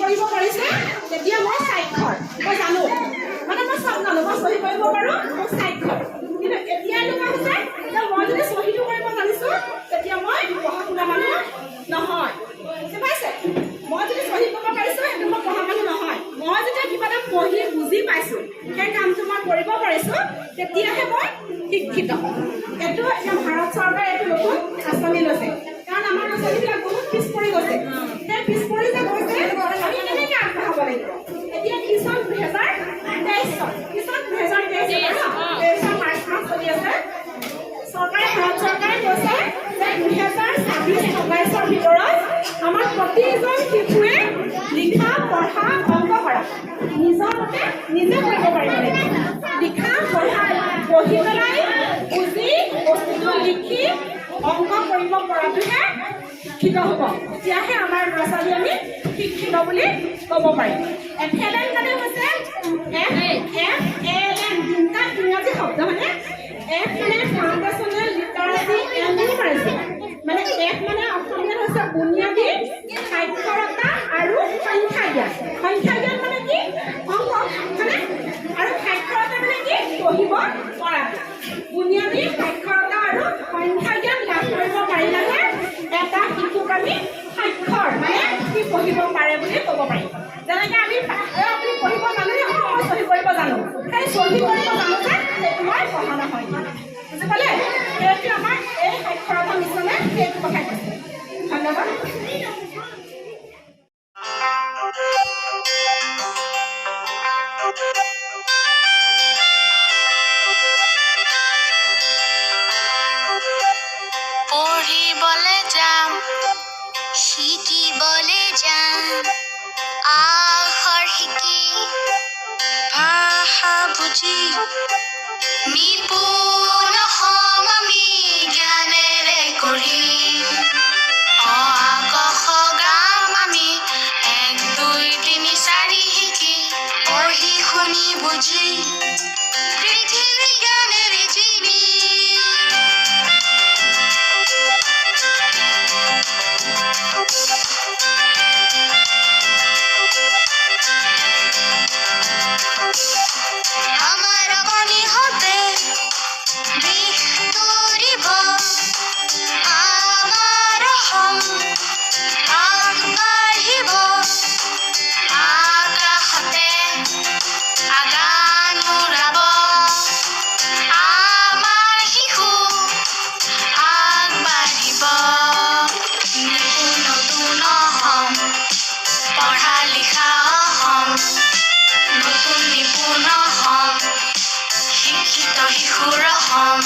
কৰিব পাৰিছে তেতিয়া মই স্বাক্ষৰ মই জানো মানে মই চব জানো মই চহী কৰিব পাৰোঁ মোৰ স্বাক্ষৰ কিন্তু এতিয়া এনেকুৱা হৈছে যে মই যদি চহীটো কৰিব জানিছোঁ তেতিয়া মই পঢ়া শুনা মানুহ নহয় বুজি পাইছে মই যদি চহী কৰিব পাৰিছোঁ সেইটো মই পঢ়া মানুহ নহয় মই যেতিয়া কিবা এটা পঢ়ি বুজি পাইছোঁ সেই কামটো মই কৰিব পাৰিছোঁ তেতিয়াহে মই শিক্ষিত এইটো এতিয়া ভাৰত চৰকাৰে এইটো নতুন আঁচনি লৈছে কাৰণ আমাৰ আঁচনিবিলাক বহুত পিছ পৰি গৈছে সেই পিছ পৰি যে গৈছে আমি কেনেকৈ আগবঢ়াব লাগিব এতিয়া কিষাণ 2023 চন কিষাণ 2023 মাৰ্চ মাহ চলি আছে চৰকাৰে ভাৰত চৰকাৰে কৈছে যে 2026-27 ভিতৰত আমাৰ প্ৰতিজন শিশুৱে লিখা পঢ়া অংক কৰা নিজৰ মতে নিজে কৰিব পাৰিব লাগিব লিখা পঢ়া পঢ়ি পেলাই বুজি বস্তুটো লিখি অংক কৰিব পৰাটোহে শিক্ষিত হ'ব তেতিয়াহে আমাৰ ল'ৰা ছোৱালী আমি শিক্ষিত বুলি ক'ব পাৰিম FLN মানে হৈছে FLN দুটা ইংৰাজী শব্দ মানে F মানে ফাউণ্ডেশ্যনেল লিটাৰেচি এণ্ড নিউমাৰেচি মানে F মানে অসমীয়াত হৈছে বুনিয়াদী সাক্ষৰতা আৰু সংখ্যা জ্ঞান মানে কি অংক মানে আৰু সাক্ষৰতা মানে কি পঢ়িব পৰাটো বুনিয়াদী সাক্ষৰতা আৰু সংখ্যা জ্ঞান লাভ কৰিব পাৰিলেহে এটা শিশুক আমি সাক্ষৰ মানে সি পঢ়িব পাৰে বুলি ক'ব পাৰিম যেনেকৈ আমি আপুনি পঢ়িব জানেনে মই চহী কৰিব জানো সেই চহী কৰিব জানো যে সেইটো মই পঢ়া নহয় বুজি পালে সেইটো আমাৰ এই সাক্ষৰতা মিছনে সেইটো কথাই কৈছে ধন্যবাদ পঢ়িবলে যাম শিকিবলে যাম আখৰ শিকি ভাষা বুজি নিপুণ হম আমি জ্ঞানেৰে কৰিম অ আ ক খ গাম আমি 1 2 3 4 শিকি পঢ়ি শুনি বুজি পৃথিৱী জ্ঞানেৰে জিনি আমাৰ অনিহতে দিশ দৌৰিব আমাৰ অসম আগবাঢ়িব আকাশতে আগান উৰাব আমাৰ শিশু আগবাঢ়িব নতুন অসম পঢ়া লিখা অসম নতুন নিপুণ অসম শিক্ষিত শিশুৰ অসম